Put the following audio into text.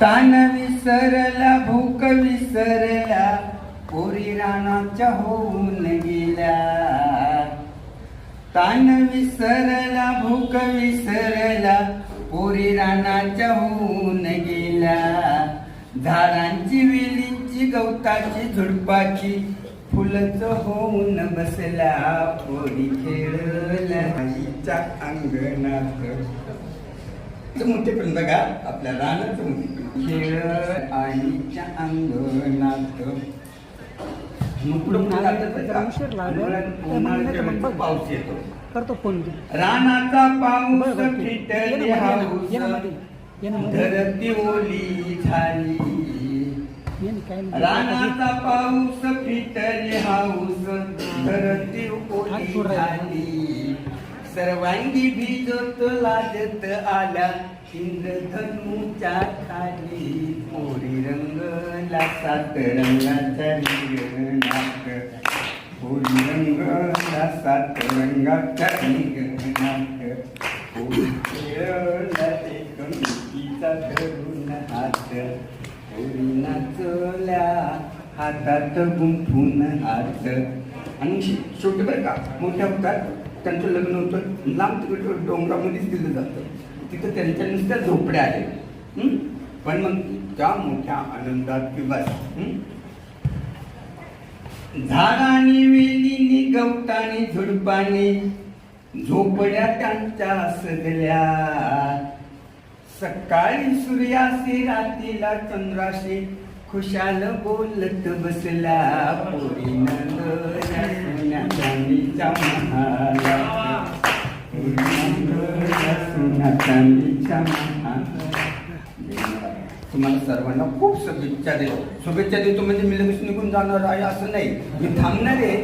तान विसरला भूक विसरला पोरी रानाच्या होऊन गेल्या. तान विसरला भूक विसरला पोरी रानाच्या होऊन गेल्या. झाडांची वेलींची गवताची झुडपाची फुलच होऊन बसला पोरी खेळल्या आईच्या अंगणात. मोठेपण बघा आपल्या रानाचं मोठेपण खेळ आईच्या अंगणात. मग पुढं पाऊस येतो करतो फोन रानाचा पाऊस फिटले हाऊस धरती ओली झाली. रानाचा पाऊस फिटले हाऊस धरती ओली झाली. सर्वांगी भिजत लाजत आला इंद्रधनुच्या खाली. पोरी रंगला सात रंगाच्या रिंगणात. पोरी रंगला सात रंगाच्या रिंगणात. पोरी खेळला एकमेकीचा धरून हात. पोरी नाचल्या हातात गुंफून हात. आणि शेवटी बरं का मोठ्या होतात त्यांचं लग्न होतं लांब तिकडं डोंगरामध्येच दिलं जातं. तिथं त्यांच्या नुसत्या झोपड्या आहेत. पण मग त्या मोठ्या आनंदात किंवा झाडांनी वेलीनी गवतानी झुडपानी झोपड्या त्यांच्या सजल्या. सकाळी सूर्याशी रात्रीला चंद्राशी खुशाल बोलत बसला. पोरीनं सोन्या चांदीच्या महालात. सोन्या चांदीच्या महालात. तुम्हाला सर्वांना खूप शुभेच्छा देतो. शुभेच्छा देतो म्हणजे मी लगेच निघून जाणार आहे असं नाही. मी थांबणार आहे.